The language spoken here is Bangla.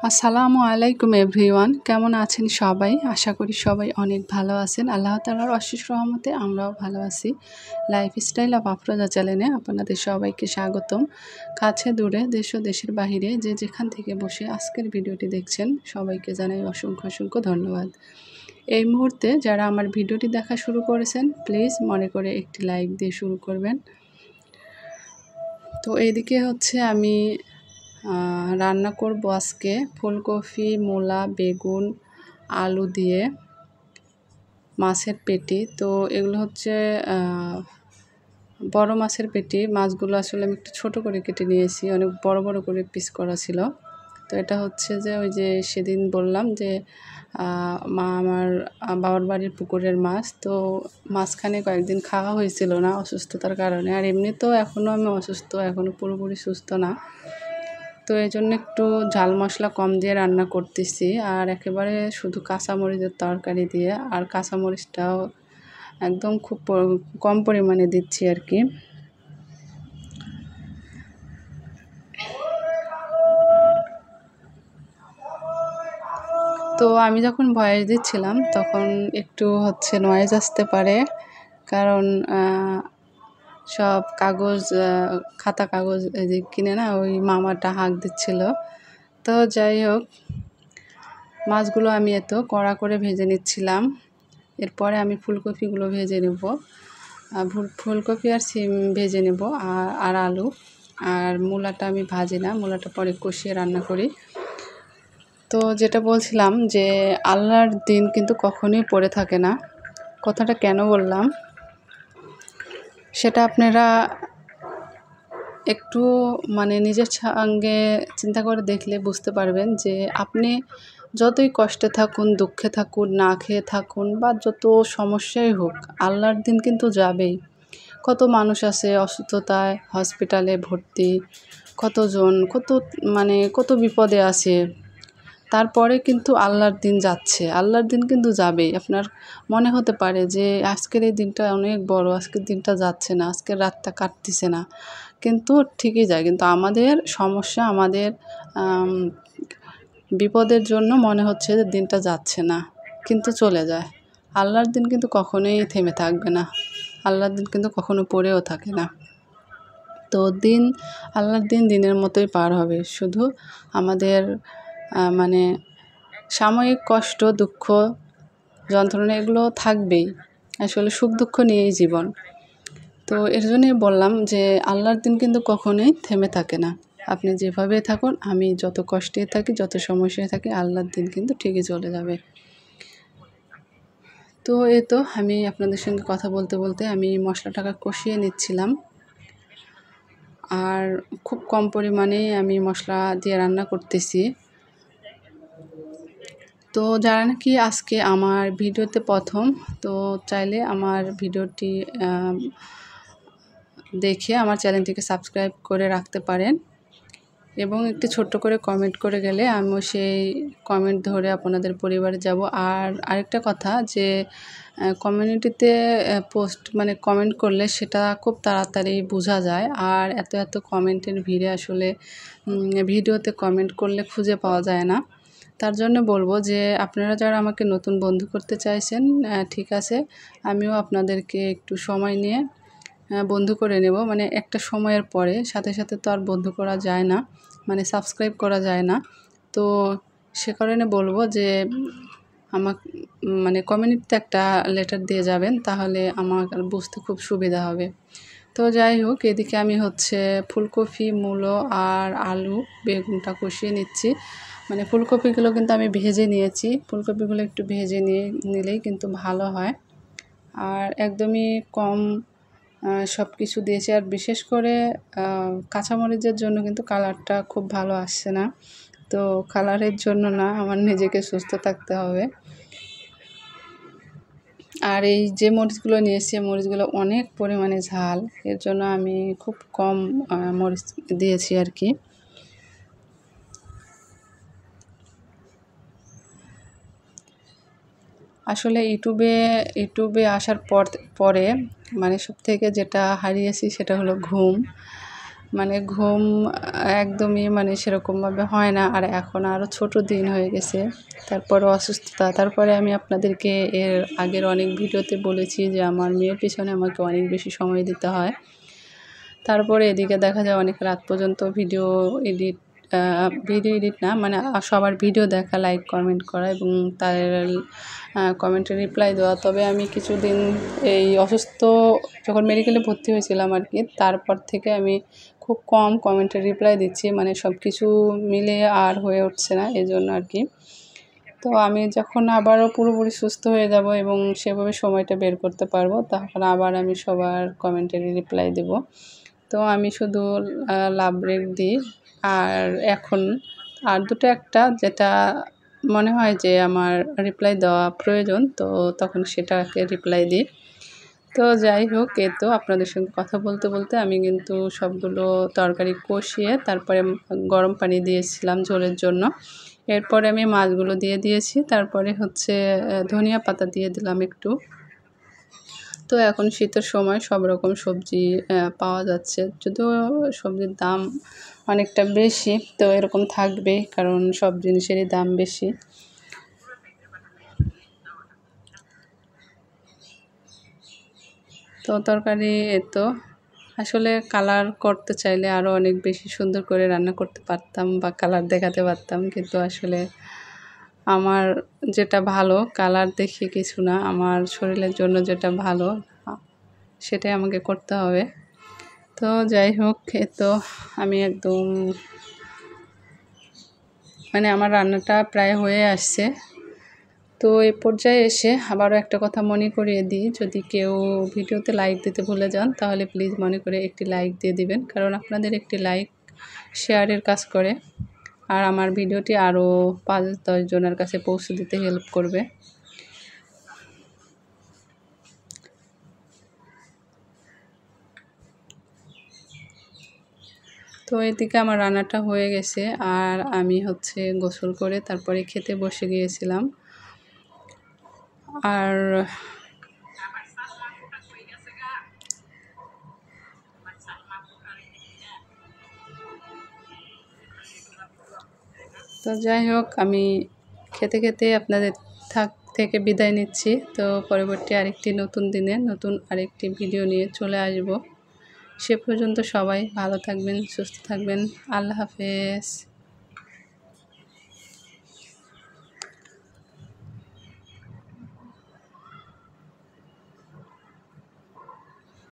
আসসালামু আলাইকুম এভরিওয়ান, কেমন আছেন সবাই? আশা করি সবাই অনেক ভালো আছেন। আল্লাহ তাআলার অশেষ রহমতে আমরাও ভালো আছি। লাইফস্টাইল অফ আফরোজা চ্যানেলে আপনাদের সবাইকে স্বাগতম। কাছে দূরে দেশ ও দেশের বাহিরে যে যেখান থেকে বসে আজকের ভিডিওটি দেখছেন সবাইকে জানাই অসংখ্য অসংখ্য ধন্যবাদ। এই মুহূর্তে যারা আমার ভিডিওটি দেখা শুরু করেছেন প্লিজ মনে করে একটি লাইক দিয়ে শুরু করবেন। তো এইদিকে হচ্ছে আমি রান্না করব আজকে ফুলকপি, মূলা, বেগুন, আলু দিয়ে মাছের পেটি। তো এগুলো হচ্ছে বড় মাছের পেটি। মাছগুলো আসলে আমি একটু ছোট করে কেটে নিয়েছি, অনেক বড় বড় করে পিস করা ছিল। তো এটা হচ্ছে যে ওই যে সেদিন বললাম যে মা আমার বাবার বাড়ির পুকুরের মাছ, তো মাঝখানে কয়েকদিন খাওয়া হয়েছিল না অসুস্থতার কারণে। আর এমনিতেও এখনও আমি অসুস্থ, এখনও পুরোপুরি সুস্থ না। তো এই জন্য একটু ঝাল মশলা কম দিয়ে রান্না করতেছি, আর একেবারে শুধু কাঁচামরিচের তরকারি দিয়ে, আর কাঁচামরিচটাও একদম খুব কম পরিমাণে দিচ্ছি আর কি। তো আমি যখন ভয়েস দিচ্ছিলাম তখন একটু হচ্ছে নয়েজ আসতে পারে, কারণ সব কাগজ খাতা কাগজ যে কিনে না, ওই মামাটা হাঁক দিচ্ছিল। তো যাই হোক, মাছগুলো আমি এত কড়া করে ভেজে নিচ্ছিলাম। এরপরে আমি ফুলকপিগুলো ভেজে নেব, ফুলকপি আর সিম ভেজে নেব, আর আলু। আর মূলাটা আমি ভাজি না, মূলাটা পরে কষিয়ে রান্না করি। তো যেটা বলছিলাম যে আল্লাহর দিন কিন্তু কখনোই পড়ে থাকে না। কথাটা কেন বললাম সেটা আপনারা একটু নিজের সঙ্গে চিন্তা করে দেখলে বুঝতে পারবেন যে আপনি যতই কষ্টে থাকুন, দুঃখে থাকুন, না খেয়ে থাকুন, বা যত সমস্যাই হোক, আল্লাহর দিন কিন্তু যাবেই। কত মানুষ আছে অসুস্থতায় হসপিটালে ভর্তি, কতজন কত বিপদে আছে, তারপরে কিন্তু আল্লাহর দিন যাচ্ছে, আল্লাহর দিন কিন্তু যাবেই। আপনার মনে হতে পারে যে আজকের এই দিনটা অনেক বড়, আজকের দিনটা যাচ্ছে না, আজকের রাতটা কাটতেছে না, কিন্তু ঠিকই যায়। কিন্তু আমাদের সমস্যা, আমাদের বিপদের জন্য মনে হচ্ছে যে দিনটা যাচ্ছে না, কিন্তু চলে যায়। আল্লাহর দিন কিন্তু কখনোই থেমে থাকবে না, আল্লাহর দিন কিন্তু কখনো পড়েও থাকে না। তো আল্লাহর দিন দিনের মতোই পার হবে। শুধু আমাদের সাময়িক কষ্ট, দুঃখ, যন্ত্রণা এগুলো থাকবেই। আসলে সুখ দুঃখ নিয়েই জীবন। তো এর জন্যই বললাম যে আল্লাহর দিন কিন্তু কখনোই থেমে থাকে না। আপনি যেভাবে থাকুন, আমি যত কষ্টে থাকি, যত সমস্যায় থাকি, আল্লাহর দিন কিন্তু ঠিকই চলে যাবে। তো এই তো আমি আপনাদের সঙ্গে কথা বলতে বলতে আমি মশলাটাকে কষিয়ে নিচ্ছিলাম, আর খুব কম পরিমাণেই আমি মশলা দিয়ে রান্না করতেছি। তো যারা নাকি আজকে আমার ভিডিওতে প্রথম, তো চাইলে আমার ভিডিওটি দেখে আমার চ্যানেলটিকে সাবস্ক্রাইব করে রাখতে পারেন, এবং একটি ছোট্ট করে কমেন্ট করে গেলে আমিও সেই কমেন্ট ধরে আপনাদের পরিবারে যাব। আর আরেকটা কথা, যে কমিউনিটিতে পোস্ট কমেন্ট করলে সেটা খুব তাড়াতাড়ি বোঝা যায়, আর এত কমেন্টের ভিড়ে আসলে ভিডিওতে কমেন্ট করলে খুঁজে পাওয়া যায় না। তার জন্য বলবো যে আপনারা যারা আমাকে নতুন বন্ধু করতে চাইছেন, ঠিক আছে, আমিও আপনাদেরকে একটু সময় নিয়ে বন্ধু করে নেব। একটা সময়ের পরে সাথে সাথে তো আর বন্ধু করা যায় না, সাবস্ক্রাইব করা যায় না। তো সে কারণে বলবো যে আমাকে কমিউনিটিতে একটা লেটার দিয়ে যাবেন, তাহলে আমার বুঝতে খুব সুবিধা হবে। তো যাই হোক, এদিকে আমি হচ্ছে ফুলকপি, মূলো আর আলু, বেগুনটা কষিয়ে নিচ্ছি। ফুলকপিগুলো কিন্তু আমি ভেজে নিয়েছি, ফুলকপিগুলো একটু ভেজে নিলেই কিন্তু ভালো হয়। আর একদমই কম সব কিছু দিয়েছি, আর বিশেষ করে কাঁচামরিচের জন্য কিন্তু কালারটা খুব ভালো আসছে না। তো কালারের জন্য না, আমার নিজেকে সুস্থ থাকতে হবে। আর এই যে মরিচগুলো নিয়েছি, মরিচগুলো অনেক পরিমাণে ঝাল, এর জন্য আমি খুব কম মরিচ দিয়েছি আর কি। আসলে ইউটিউবে আসার পরে সবথেকে যেটা হারিয়েছি সেটা হলো ঘুম। মানে ঘুম একদমই মানে সেরকমভাবে হয় না। আর এখন আরও ছোট দিন হয়ে গেছে, তারপরে অসুস্থতা। তারপরে আমি আপনাদেরকে এর আগের অনেক ভিডিওতে বলেছি যে আমার মেয়ের পিছনে আমাকে অনেক বেশি সময় দিতে হয়। তারপরে এদিকে দেখা যায় অনেক রাত পর্যন্ত ভিডিও এডিট না মানে সবার ভিডিও দেখা, লাইক কমেন্ট করা এবং তার কমেন্টে রিপ্লাই দেওয়া। তবে আমি কিছুদিন এই অসুস্থ যখন মেডিকেলে ভর্তি হয়েছিলাম আর কি, তারপর থেকে আমি খুব কম কমেন্টে রিপ্লাই দিচ্ছি, মানে সব কিছু মিলে আর হয়ে উঠছে না, এজন্য আর কি। তো আমি যখন আবারও পুরোপুরি সুস্থ হয়ে যাব এবং সেভাবে সময়টা বের করতে পারবো, তখন আবার আমি সবার কমেন্টের রিপ্লাই দেব। তো আমি শুধু লাভ রেখ দিই। আর এখন আর দুটো একটা যেটা মনে হয় যে আমার রিপ্লাই দেওয়া প্রয়োজন, তো তখন সেটাকে রিপ্লাই দিই। তো যাই হোক, এই তো আপনাদের সঙ্গে কথা বলতে বলতে আমি কিন্তু সবগুলো তরকারি কষিয়ে তারপরে গরম পানি দিয়েছিলাম ঝোলের জন্য। এরপরে আমি মাছগুলো দিয়ে দিয়েছি, তারপরে হচ্ছে ধনিয়া পাতা দিয়ে দিলাম একটু। তো এখন শীতের সময় সব রকম সবজি পাওয়া যাচ্ছে, যদিও সবজির দাম অনেকটা বেশি, তো এরকম থাকবেই কারণ সব জিনিসেরই দাম বেশি। তো তরকারি তো আসলে কালার করতে চাইলে আরও অনেক বেশি সুন্দর করে রান্না করতে পারতাম বা কালার দেখাতে পারতাম, কিন্তু আসলে আমার যেটা ভালো কালার দেখে কিছু না, আমার শরীরের জন্য যেটা ভালো সেটাই আমাকে করতে হবে। তো যাই হোক, তো আমি একদম মানে আমার রান্নাটা প্রায় হয়ে আসছে। তো এই পর্যায়ে এসে আবারও একটা কথা মনে করিয়ে দিই, যদি কেউ ভিডিওতে লাইক দিতে ভুলে যান তাহলে প্লিজ মনে করে একটি লাইক দিয়ে দিবেন, কারণ আপনাদের একটি লাইক শেয়ারের কাজ করে আর আমার ভিডিওটি আরও 5-10 জনের কাছে পৌঁছে দিতে হেল্প করবে। তো এদিকে আমার রান্নাটা হয়ে গেছে আর আমি হচ্ছে গোসল করে তারপরে খেতে বসে গিয়েছিলাম। আর তো যাই হোক, আমি খেতে খেতে আপনাদের থেকে বিদায় নিচ্ছি। তো পরবর্তী আরেকটি নতুন দিনে নতুন আরেকটি ভিডিও নিয়ে চলে আসব। সে পর্যন্ত সবাই ভালো থাকবেন, সুস্থ থাকবেন। আল্লাহ হাফেজ।